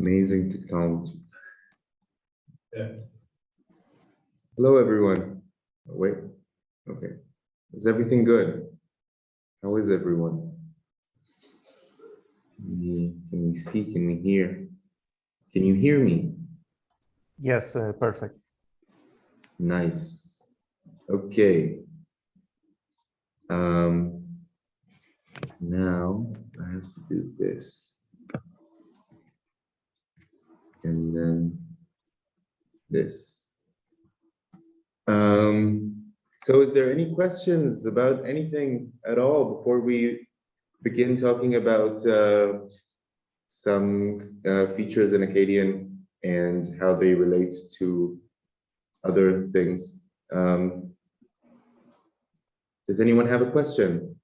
Amazing technology. Yeah. Hello, everyone. Oh, wait. Okay. Is everything good? How is everyone? Can we see? Can we hear? Can you hear me? Yes, perfect. Nice. Okay. Now I have to do this. And then this. So is there any questions about anything at all before we begin talking about some features in Akkadian and how they relate to other things? Does anyone have a question?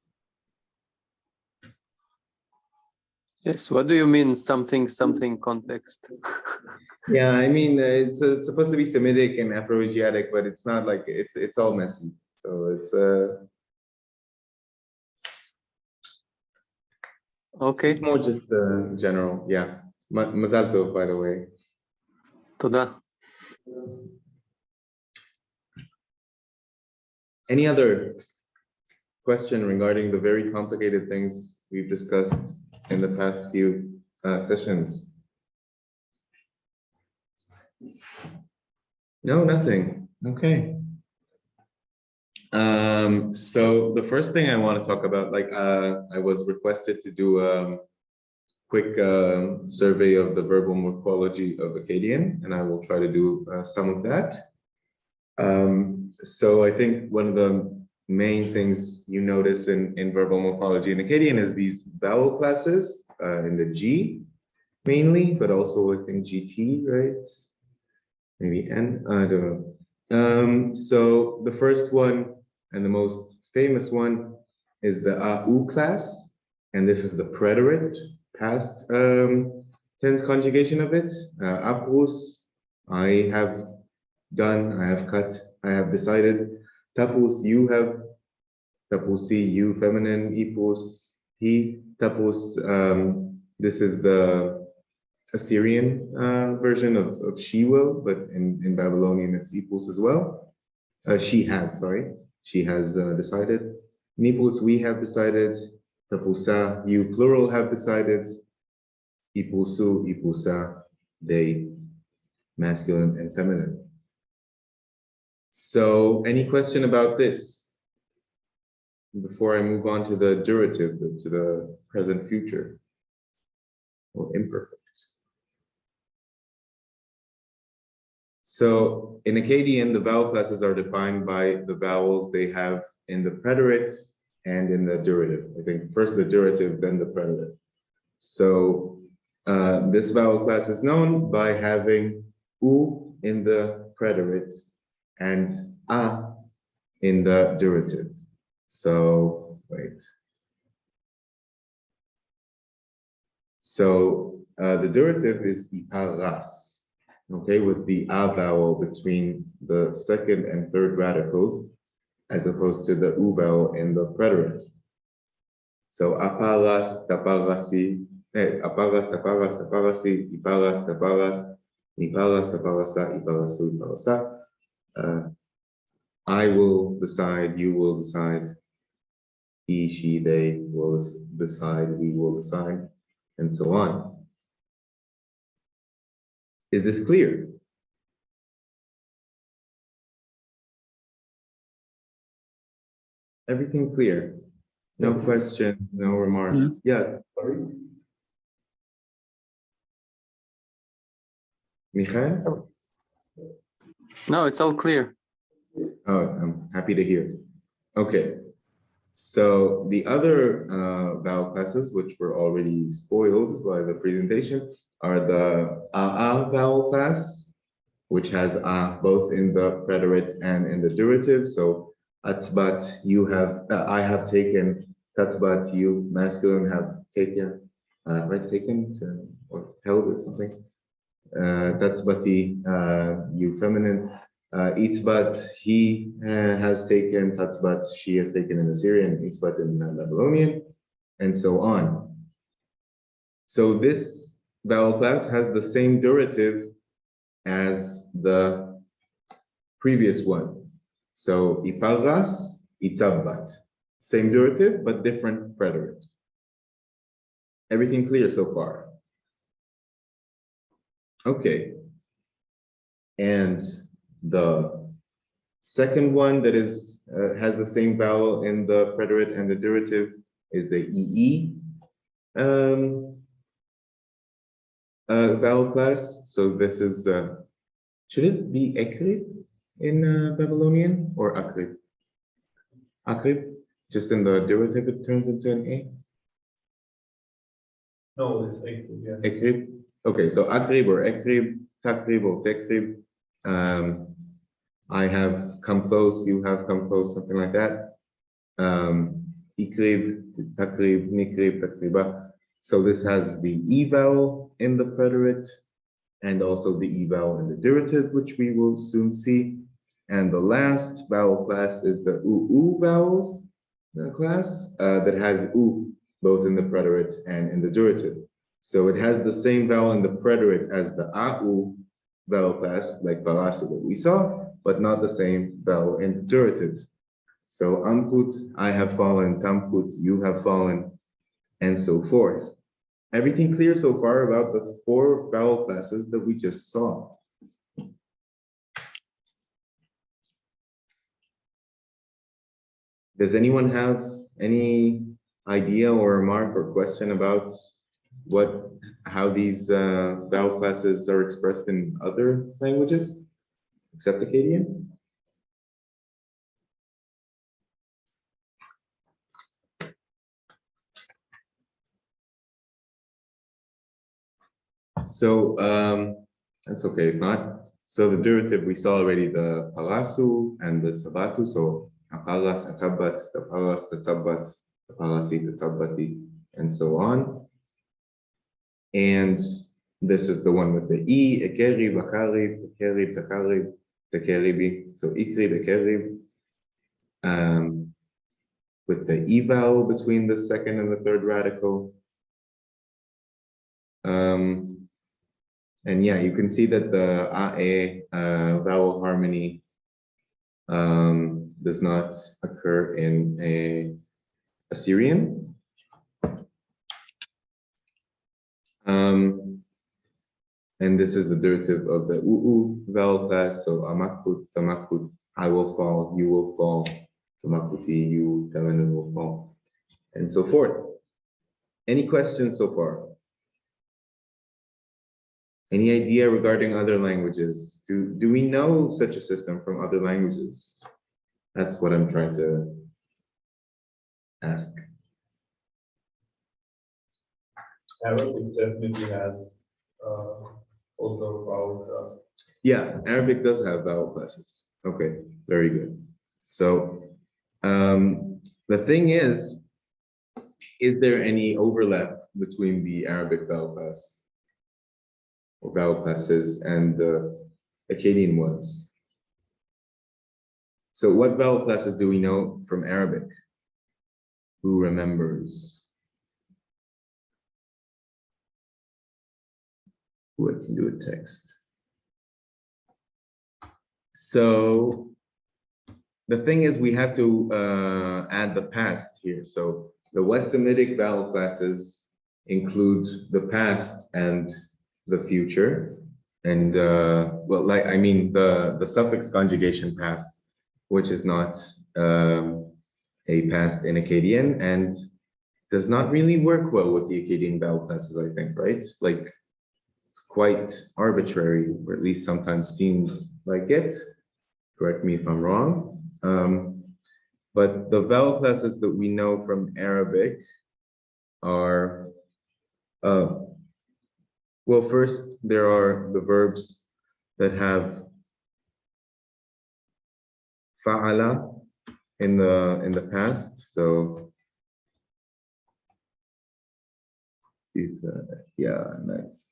Yes, what do you mean something context? Yeah, I mean, it's supposed to be Semitic and Afro-Asiatic, but it's not like it's all messy. So it's Okay. it's more just general. Yeah. Mazal tov, by the way. Toda. Any other question regarding the very complicated things we've discussed in the past few sessions? No, nothing. Okay. So the first thing I want to talk about, like I was requested to do a quick survey of the verbal morphology of Akkadian, and I will try to do some of that. So I think one of the main things you notice in verbal morphology in Akkadian is these vowel classes in the G mainly, but also I think GT, right? Maybe N, I don't know. So the first one and the most famous one is the AU class, and this is the preterite, past tense conjugation of it. Apus, I have done, I have cut, I have decided. Tapus, you have. Tapusi, you, feminine. Ipus, he. Tapus, this is the Assyrian version of she will, but in Babylonian it's Ipus as well. She has, sorry. She has decided. Nipus, we have decided. Tapusa, you plural have decided. Ipusu, Ipusa, they, masculine and feminine. So any question about this before I move on to the durative, to the present future or imperfect? So in Akkadian, the vowel classes are defined by the vowels they have in the preterite and in the durative. I think first the durative, then the preterite. So this vowel class is known by having U in the preterite and A in the durative. So, wait. So the durative is iparas. Okay, with the A vowel between the second and third radicals, as opposed to the U vowel in the preterite. So aparas, taparasi, aparas, taparas, taparasi, iparas, taparas, iparas, taparasa, iparasu, iparasa. I will decide, you will decide, he, she, they will decide, we will decide, and so on. Is this clear? Everything clear? No question, no remarks. Yeah, sorry. Michael? No, it's all clear. Oh, I'm happy to hear. Okay. So the other vowel classes, which were already spoiled by the presentation, are the A vowel class, which has A both in the preterite and in the durative. So atzbat, you have, I have taken, tatzbat, you, masculine, have taken, right, taken, or held or something. Tatzbati, you, feminine. Itzbat, he has taken. Tatzbat, she has taken in Assyrian. Itzbat in Babylonian, and so on. So this vowel class has the same durative as the previous one. So ipagas, itzabbat. Same durative, but different preterite. Everything clear so far? Okay. And the second one that is has the same vowel in the preterite and the durative is the EE vowel class. So this is, should it be ekrib in Babylonian or akrib? Akrib, just in the durative, it turns into an A. No, it's equal, yeah. Ekrib. Okay, so akrib or ekrib, takrib or tekrib. I have come close, you have come close, something like that. Ikrib, takrib, nikrib, takriba. So this has the E vowel in the preterite and also the E vowel in the durative, which we will soon see. And the last vowel class is the U vowels class that has U both in the preterite and in the durative. So it has the same vowel in the preterite as the AU vowel class, like Balasu that we saw, but not the same vowel in the durative. So Amput, I have fallen, Tamput, you have fallen, and so forth. Everything clear so far about the 4 vowel classes that we just saw? Does anyone have any idea or remark or question about how these vowel classes are expressed in other languages except Akkadian? So that's okay if not. So the durative, we saw already the palasu and the tabatu. So apalas, atabat, the palas, the tabat, the palasi, the tabati, and so on. And this is the one with the E, ekerib, akarib, ekerib, takarib, tekeribi. So ikrib, ekerib. With the E vowel between the second and the third radical. And yeah, you can see that the AE vowel harmony does not occur in Assyrian. And this is the durative of the UU vowel class. So amakut, tamakut, I will fall, you will fall, tamakuti, you, Telenu will fall, and so forth. Any questions so far? Any idea regarding other languages? Do we know such a system from other languages? That's what I'm trying to ask. Arabic definitely has also vowel class. Yeah, Arabic does have vowel classes. Okay, very good. So the thing is there any overlap between the Arabic vowel class or vowel classes and the Akkadian ones? So what vowel classes do we know from Arabic? Who remembers? Who can do a text? So the thing is, we have to add the past here. So the West Semitic vowel classes include the past and the future. And well, like, I mean, the suffix conjugation past, which is not a past in Akkadian and does not really work well with the Akkadian vowel classes, I think, right? Like, it's quite arbitrary, or at least sometimes seems like it. Correct me if I'm wrong. But the vowel classes that we know from Arabic are, well, first, there are the verbs that have fa'ala in the past. So, yeah, nice.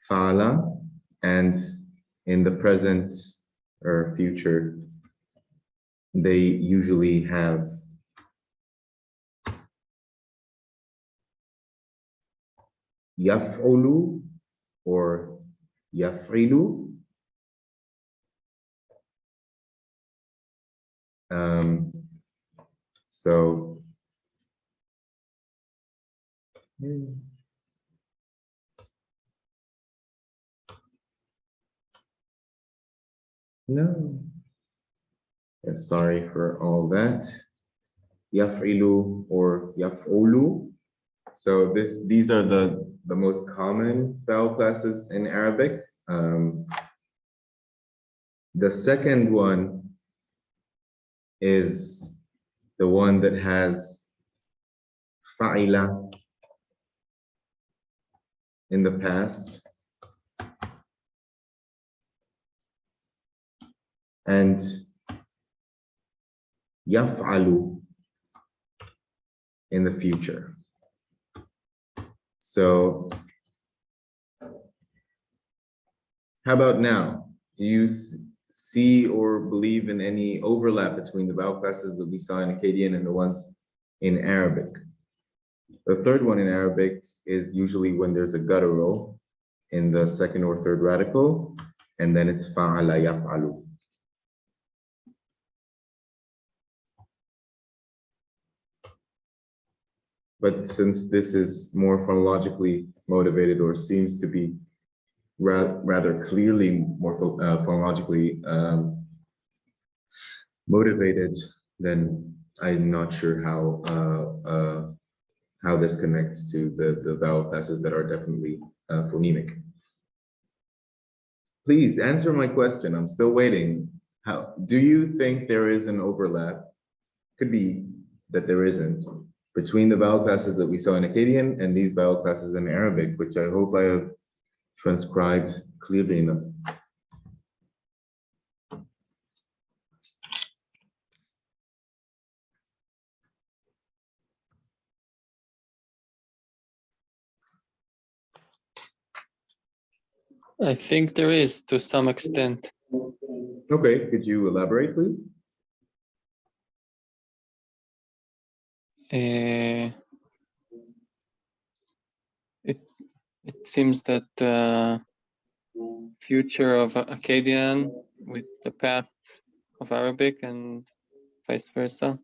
Fa'ala, and in the present or future, they usually have yaf'ulu or yaf'ilu. So no. Yeah, sorry for all that. Yaf'ilu or yaf'ulu. So these are the most common vowel classes in Arabic. The second one is the one that has fa'ila in the past and yaf'alu in the future. So how about now? Do you see or believe in any overlap between the vowel classes that we saw in Akkadian and the ones in Arabic? The third one in Arabic is usually when there's a guttural in the second or third radical, and then it's fa'ala yaf'alu. But since this is more phonologically motivated or seems to be rather clearly more phonologically motivated, then I'm not sure how this connects to the vowel classes that are definitely phonemic. Please answer my question. I'm still waiting. How do you think there is an overlap? Could be that there isn't between the vowel classes that we saw in Akkadian and these vowel classes in Arabic, which I hope I have transcribed clearly enough. I think there is to some extent. Okay, could you elaborate, please? It seems that the future of Akkadian with the past of Arabic and vice versa.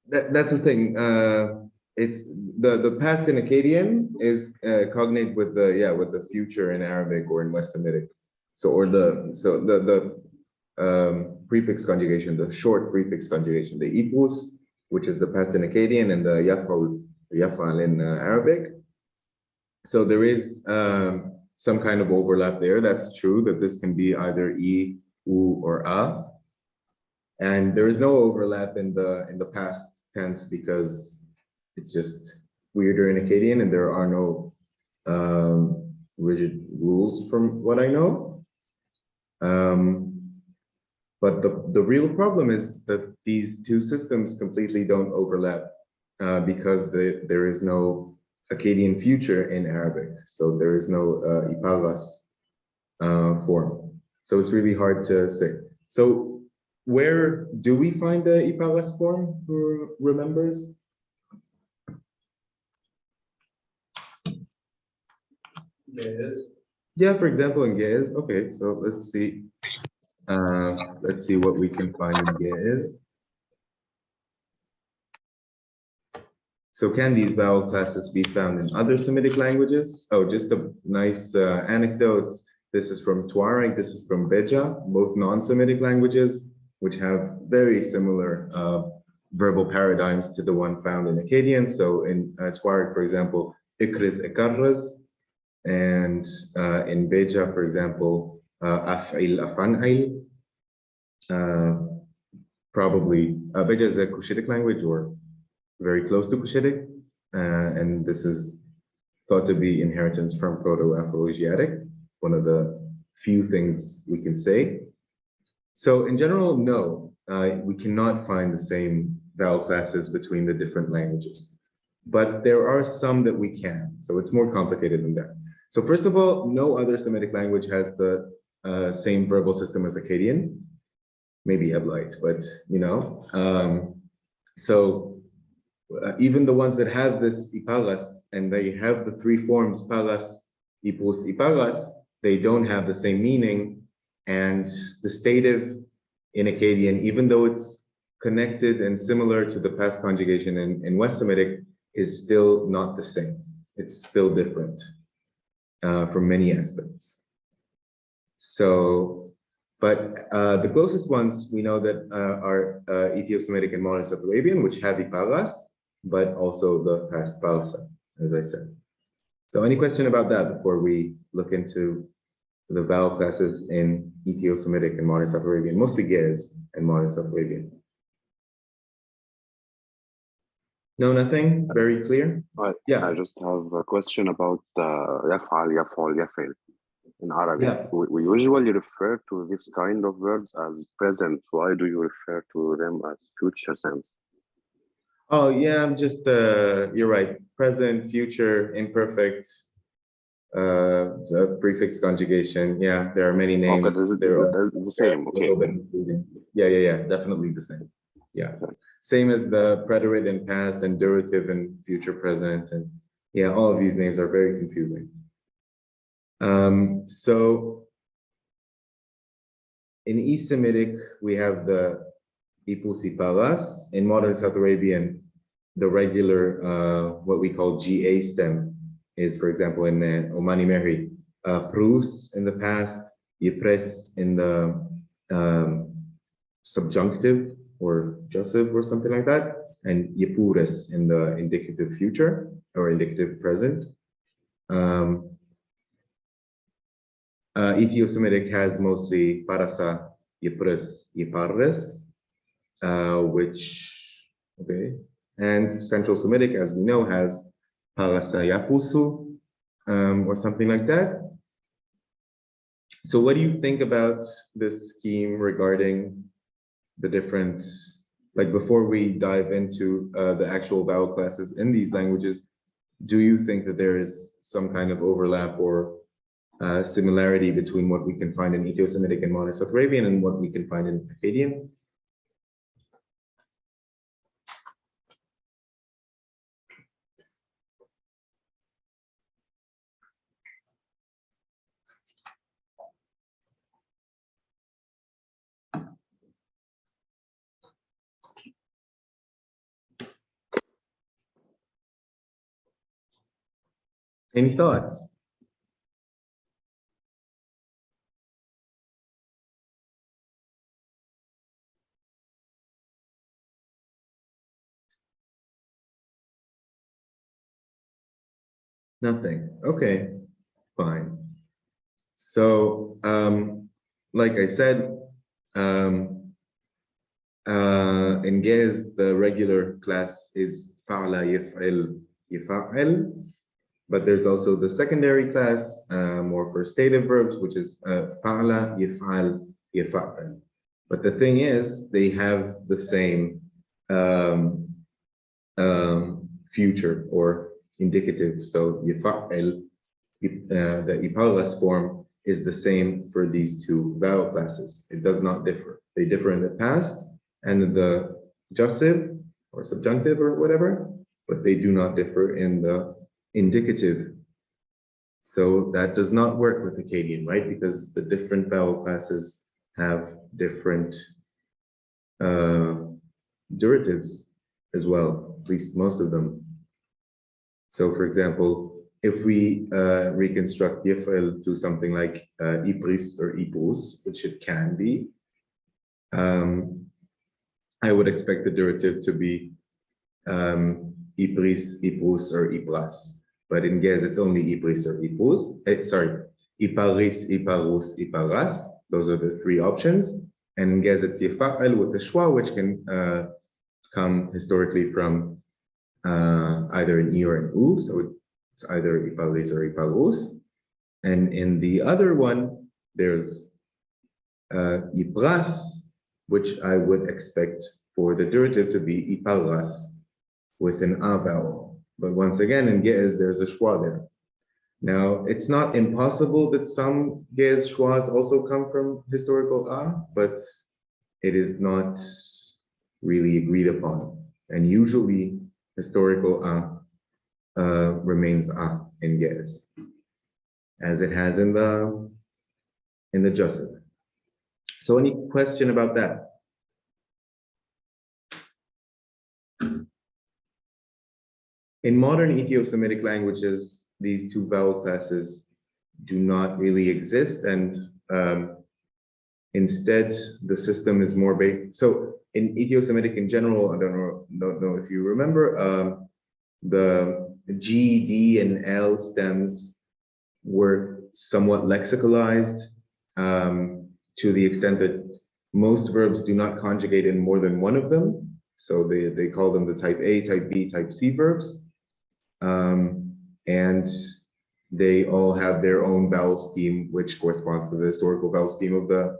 That's the thing. It's the past in Akkadian is cognate with the future in Arabic or in West Semitic. So the prefix conjugation, the short prefix conjugation, the ipus, which is the past in Akkadian, and the yaf'al in Arabic. So there is some kind of overlap there. That's true that this can be either e, u, or a. And there is no overlap in the past tense because it's just weirder in Akkadian and there are no rigid rules from what I know. But the real problem is that these two systems completely don't overlap because there is no Akkadian future in Arabic. So there is no ipagas form. So it's really hard to say. So where do we find the ipagas form? Who remembers? Yes. Yeah, for example, in Ge'ez. Okay, so let's see. Let's see what we can find in Ge'ez. So can these vowel classes be found in other Semitic languages? Oh, just a nice anecdote. This is from Tuareg, this is from Beja, both non-Semitic languages, which have very similar verbal paradigms to the one found in Akkadian. So in Tuareg, for example, ikris ekarras, and in Beja, for example, af'il afan'il. Probably, Beja is a Cushitic language or very close to Cushitic, and this is thought to be inheritance from Proto-Afro-Asiatic, one of the few things we can say. So in general, no, we cannot find the same vowel classes between the different languages, but there are some that we can, so it's more complicated than that. So first of all, no other Semitic language has the same verbal system as Akkadian, maybe Eblite, but you know, so even the ones that have this iparas and they have the three forms paras, ipus, iparas, they don't have the same meaning. And the stative in Akkadian, even though it's connected and similar to the past conjugation in West Semitic, is still not the same. It's still different from many aspects. So, but the closest ones we know that are Ethio-Semitic and modern South Arabian, which have iparas, but also the past pausa, as I said. So any question about that before we look into the vowel classes in Ethio-Semitic and modern South Arabian, mostly Ge'ez and modern South Arabian? No, nothing? Very clear? Yeah. I just have a question about يفعل, يفعل, يفعل in Arabic. Yeah. We usually refer to this kind of verbs as present. Why do you refer to them as future tense? Oh, yeah, I'm just, you're right. Present, future, imperfect, prefix conjugation. Yeah, there are many names. Okay, They're that's the same. Okay. Yeah, definitely the same. Yeah, same as the preterite and past and durative and future present. And yeah, all of these names are very confusing. So in East Semitic, we have the ipusipalas. In modern South Arabian, the regular, what we call GA stem is, for example, in Omani Mehri, prus in the past, yipres in the subjunctive or jussive or something like that, and yipures in the indicative future or indicative present. Ethio-Semitic has mostly parasa, yipres, yiparres, okay, and Central Semitic, as we know, has parasa yapusu, or something like that. So what do you think about this scheme regarding the different, like before we dive into the actual vowel classes in these languages, do you think that there is some kind of overlap or similarity between what we can find in Ethio-Semitic and modern South Arabian and what we can find in Akkadian? Any thoughts? Nothing. Okay, fine. So, like I said, in Ge'ez, the regular class is fa'ala yif'il yifa'il, but there's also the secondary class, more for stative verbs, which is fa'ala yif'al yifa'il. But the thing is, they have the same future or indicative. So yifa'il, the iparas form is the same for these two vowel classes. It does not differ. They differ in the past and the jussive or subjunctive or whatever, but they do not differ in the indicative. So that does not work with Akkadian, right? Because the different vowel classes have different duratives as well, at least most of them. So for example, if we reconstruct yif'il to something like ibris or ibus, which it can be, I would expect the durative to be ibris, ibus, or ibras. But in Ge'ez, it's only ibris or ibus. Sorry, iparis, iparus, iparas. Those are the three options. And in Ge'ez, it's yifa'il with a schwa, which can come historically from either an e or an u. So it's either iparis or iparus. And in the other one, there's ibras, which I would expect for the durative to be iparas with an a vowel. But once again, in Ge'ez, there's a schwa there. Now, it's not impossible that some Ge'ez schwas also come from historical a, but it is not really agreed upon. And usually historical remains in yes, as it has in the Joseph. So any question about that? In modern Ethio-Semitic languages, these two vowel classes do not really exist, and instead the system is more based. So in Ethio-Semitic in general, I don't know if you remember, the G, D, and L stems were somewhat lexicalized to the extent that most verbs do not conjugate in more than one of them. So they call them the type A, type B, type C verbs. And they all have their own vowel scheme, which corresponds to the historical vowel scheme of the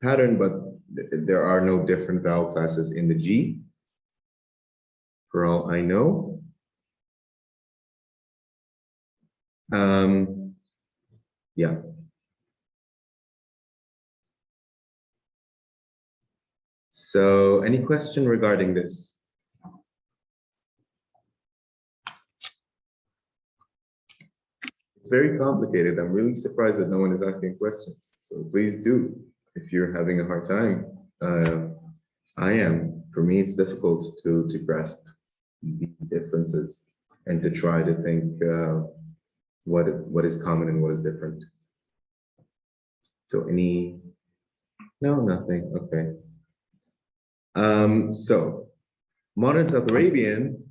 pattern, but there are no different vowel classes in the G, for all I know. Yeah. So any question regarding this? It's very complicated. I'm really surprised that no one is asking questions. So please do, if you're having a hard time. I am. For me, it's difficult to grasp these differences and to try to think what is common and what is different. So any, no, nothing, okay. So modern South Arabian,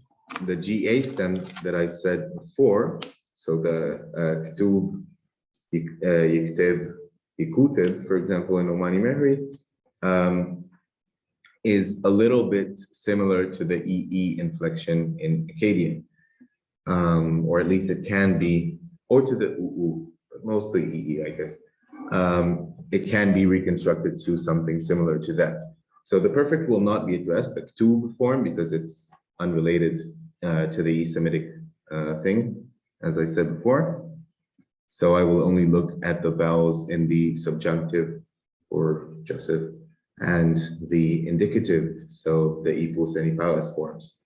the GA stem that I said before, so the Ktub, Yikteb, Yikuteb, for example, in Omani Mehri, is a little bit similar to the EE inflection in Akkadian, or at least it can be, or to the UU, but mostly EE, I guess. It can be reconstructed to something similar to that. So the perfect will not be addressed, the Ktub form, because it's unrelated to the E-Semitic thing, as I said before. So I will only look at the vowels in the subjunctive or Joseph and the indicative, so the ipus and ipalas forms.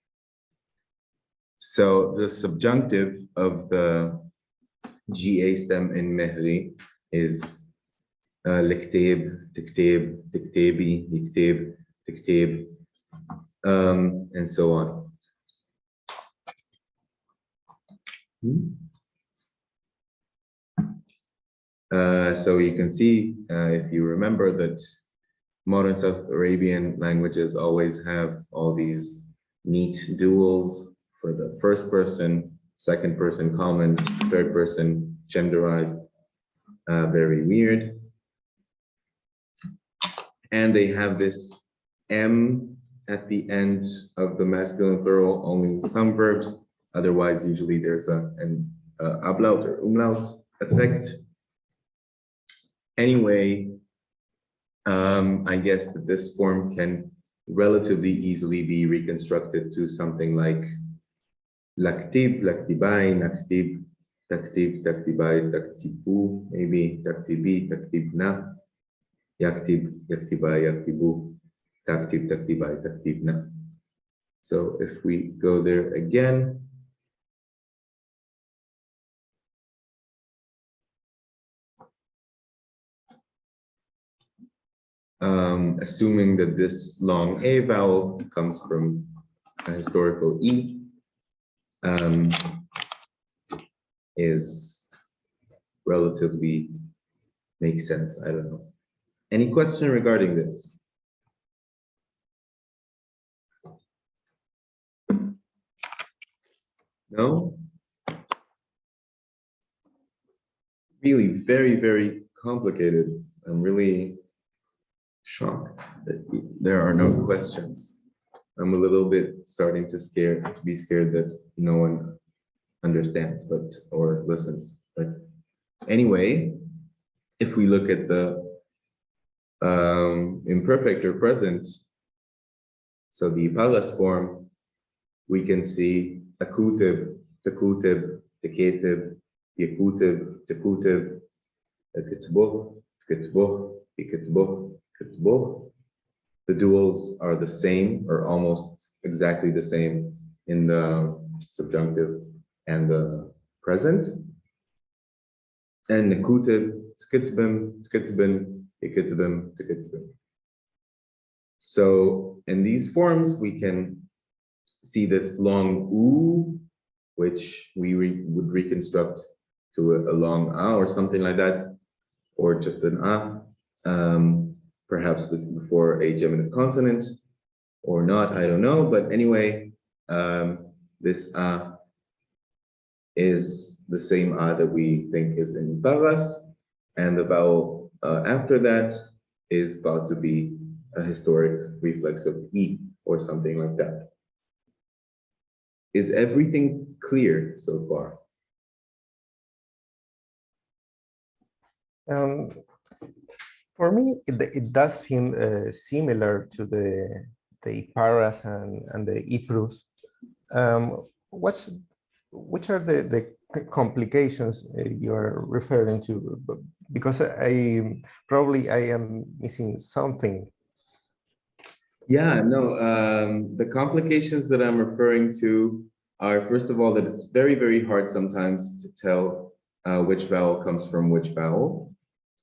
So the subjunctive of the GA stem in Mehri is Likteb, Tikteb, Tiktebi, Yikteb, Tikteb, and so on. So you can see, if you remember, that modern South Arabian languages always have all these neat duals for the first person, second person common, third person genderized, very weird. And they have this M at the end of the masculine plural, only in some verbs. Otherwise, usually there's an ablaut or umlaut effect. Anyway, I guess that this form can relatively easily be reconstructed to something like laktib, laktibai, naktib, taktib, taktibai, taktibu, maybe taktibi, taktibna, yaktib, yaktibai, yaktibu, taktib, taktibai, taktibna. So if we go there again, assuming that this long A vowel comes from a historical E, is relatively makes sense. I don't know. Any question regarding this? No? Really very, very complicated. I'm really shocked that there are no questions. I'm a little bit starting to be scared that no one understands or listens. But anyway, if we look at the imperfect or present, so the palas form, we can see akutib, takutib, teketib, yakutib, takutib, kitbuh, kitbuh, ikitbuh, kitbuh. The duals are the same or almost exactly the same in the subjunctive and the present. And nekutiv, tkitbim, tkitbin, ikitbim, tkitbim. So in these forms, we can see this long u, which we would reconstruct to a long a or something like that, or just an a, perhaps before a geminate consonant or not, I don't know. But anyway, this a is the same a that we think is in Paras, and the vowel after that is thought to be a historic reflex of E or something like that. Is everything clear so far? For me, it does seem similar to the Iparas and the Iprus. Which are the complications you're referring to? Because I am missing something. Yeah, no, the complications that I'm referring to are, first of all, that it's very, very hard sometimes to tell which vowel comes from which vowel.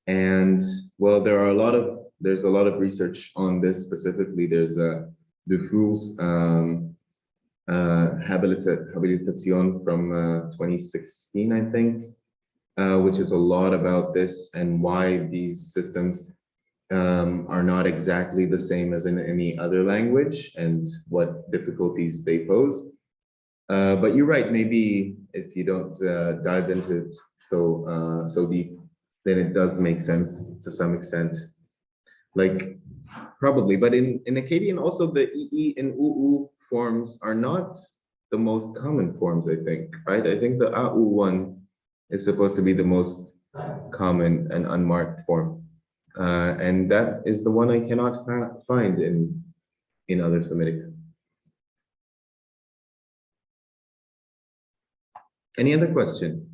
And well, there's a lot of research on this specifically. There's Dufour's habilitation from 2016, I think, which is a lot about this and why these systems are not exactly the same as in any other language and what difficulties they pose. But you're right, maybe if you don't dive into it so deep, then it does make sense to some extent. Like, probably, but in Akkadian also the EE and UU forms are not the most common forms, I think, right? I think the AU one is supposed to be the most common and unmarked form. And that is the one I cannot find in other Semitic. Any other question?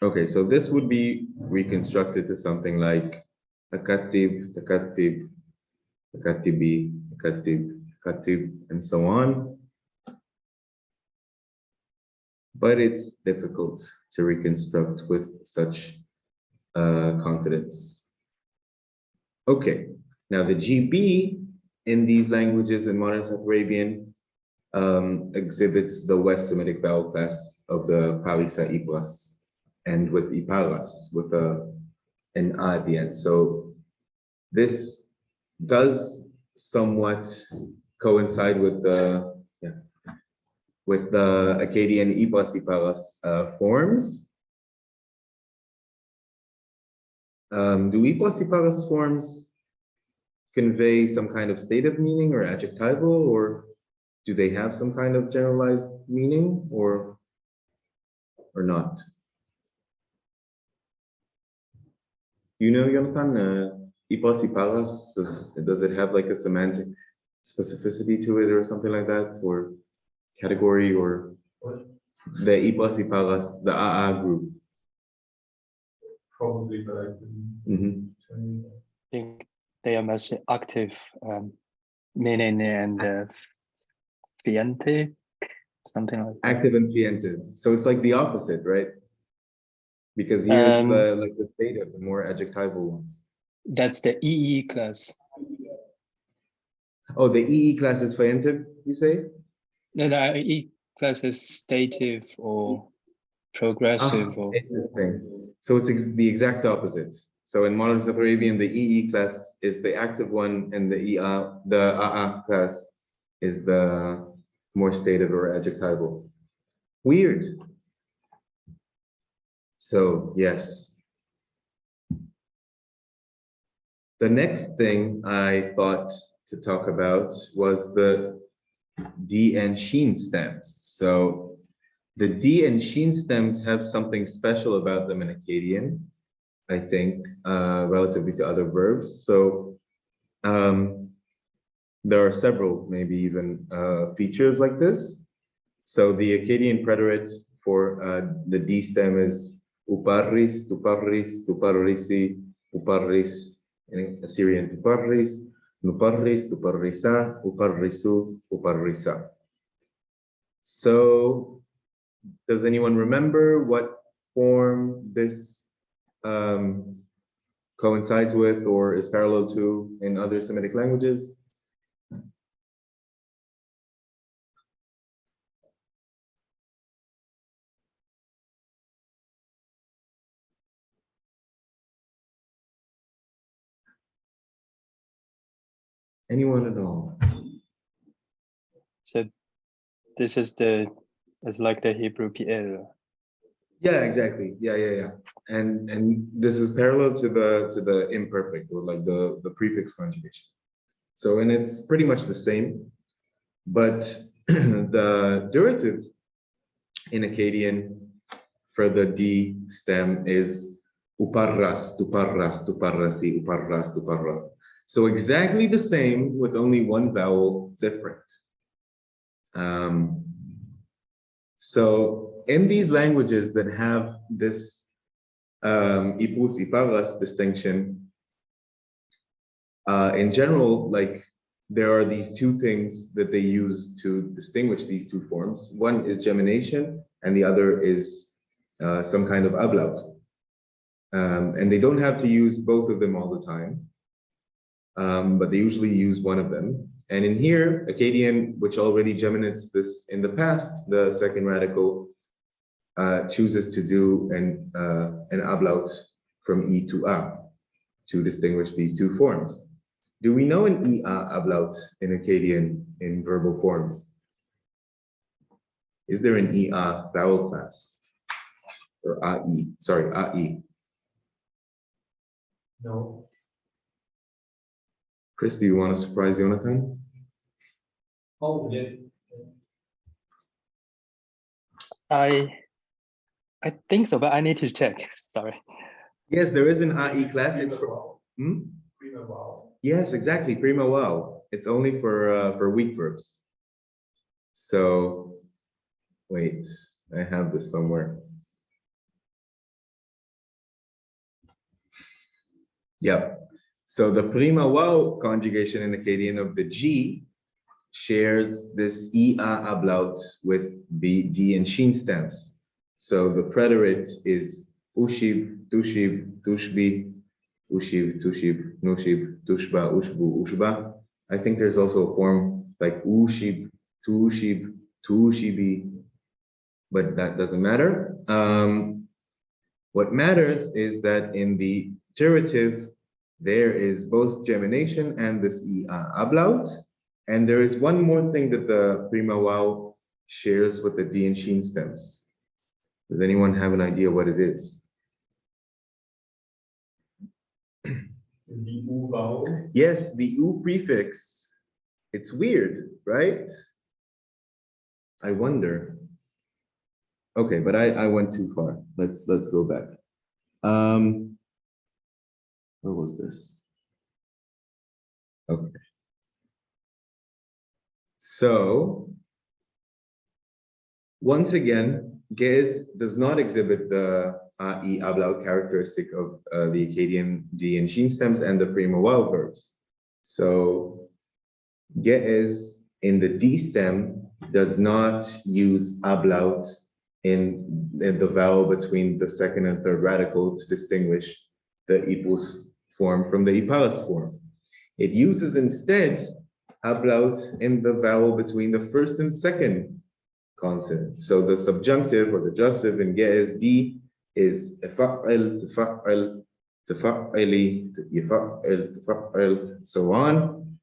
Okay, so this would be reconstructed to something like takatib, takatib, takatibi, takatib, takatib, and so on. But it's difficult to reconstruct with such confidence. Okay, now the GB in these languages in modern South Arabian exhibits the West Semitic vowel class of the Palisa Ibras, and with Iparas, with an A at the end. So this does somewhat coincide with the Akkadian Ibras Iparas forms. Do Ibras Iparas forms convey some kind of stative meaning or adjectival, or do they have some kind of generalized meaning or not? Do you know, Jonathan, Ibras Iparas, does it have like a semantic specificity to it or something like that, or category, or the Ibras Iparas, the AA group? Probably, but I couldn't tell you that. I think they are mostly active, meaning and fiente, something like that. Active and fientive. So it's like the opposite, right? Because here it's like the stative, the more adjectival ones. That's the EE class. Oh, the EE class is fientive, you say? No, the EE class is stative or progressive or Interesting. So it's the exact opposite. So in modern South Arabian, the EE class is the active one, and the AA class is the more stative or adjectival. Weird. So yes. The next thing I thought to talk about was the D and Sheen stems. So the D and Sheen stems have something special about them in Akkadian, I think, relatively to other verbs. So there are several, maybe even features like this. So the Akkadian preterite for the D stem is uparris, tuparris, tuparrisi, uparris, In Assyrian, tuparris, nuparris, tuparrisa, uparrisu, uparrisa. So, does anyone remember what form this coincides with or is parallel to in other Semitic languages? Anyone at all? So this is it's like the Hebrew PL. Yeah, exactly. Yeah. And this is parallel to the imperfect or like the prefix conjugation. So, and it's pretty much the same, but the durative in Akkadian for the D stem is uparras, tuparras, tuparrasi, uparras, tuparras. So exactly the same with only one vowel different. So in these languages that have this ipus, iparras distinction, in general, like there are these two things that they use to distinguish these two forms. One is gemination and the other is some kind of ablaut. And they don't have to use both of them all the time, but they usually use one of them. And in here, Akkadian, which already geminates this in the past, the second radical chooses to do an ablaut from E to A to distinguish these two forms. Do we know an EA ablaut in Akkadian in verbal forms? Is there an EA vowel class? Or AE, sorry, AE. No. Chris, do you want to surprise Jonathan? Oh, yeah. I think so, but I need to check. Sorry. Yes, there is an AE class. It's for, Prima vowel. Yes, exactly, prima wow. It's only for weak verbs. So, wait, I have this somewhere. Yep. So the prima wow conjugation in Akkadian of the G shares this EA ablaut with the D and Shin stems. So the preterite is ushib, tushib, tushbi, ushib, tushib, nushib, tushba, ushbu, ushba. I think there's also a form like ushib, tushib, tushibi, but that doesn't matter. What matters is that in the durative, there is both gemination and this ablaut. And there is one more thing that the prima wow shares with the D and Shin stems. Does anyone have an idea what it is? The U vowel. Yes, the U prefix. It's weird, right? I wonder. Okay, but I went too far. Let's go back. Where was this? Okay. So once again, Ge'ez does not exhibit the E ablaut characteristic of the Akkadian D and Shin stems and the prima wow verbs. So Ge'ez in the D stem does not use ablaut in the vowel between the second and third radical to distinguish the ipus form from the iparas form. It uses instead ablaut in the vowel between the first and second consonant. So the subjunctive or the jussive in Ge'ez D is ifa'il, tafa'il, tafa'ili, yifa'il, tafa'il, so on,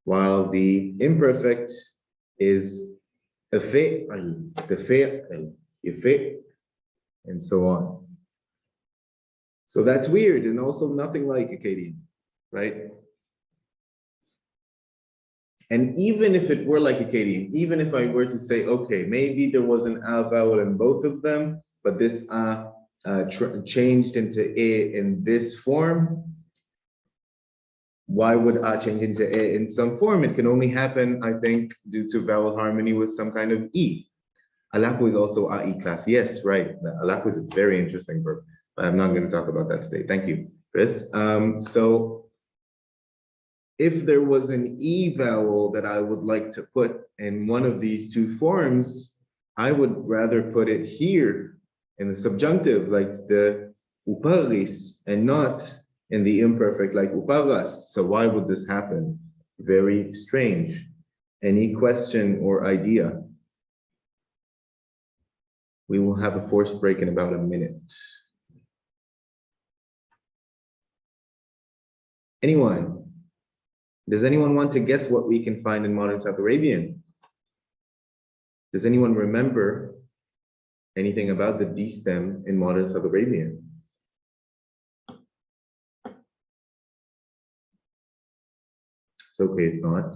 while the imperfect is ifa'il, tafa'il, yifa'il, and so on. So that's weird and also nothing like Akkadian, right? And even if it were like Akkadian, even if I were to say, okay, maybe there was an A vowel in both of them, but this A changed into A in this form, why would A change into A in some form? It can only happen, I think, due to vowel harmony with some kind of E. Alaku is also AE class. Yes, right. Alaku is a very interesting verb. I'm not going to talk about that today. Thank you, Chris. So if there was an E vowel that I would like to put in one of these two forms, I would rather put it here in the subjunctive, like the uparis, and not in the imperfect, like uparas. So why would this happen? Very strange. Any question or idea? We will have a forced break in about a minute. Anyone? Does anyone want to guess what we can find in modern South Arabian? Does anyone remember anything about the D stem in modern South Arabian? It's okay if not.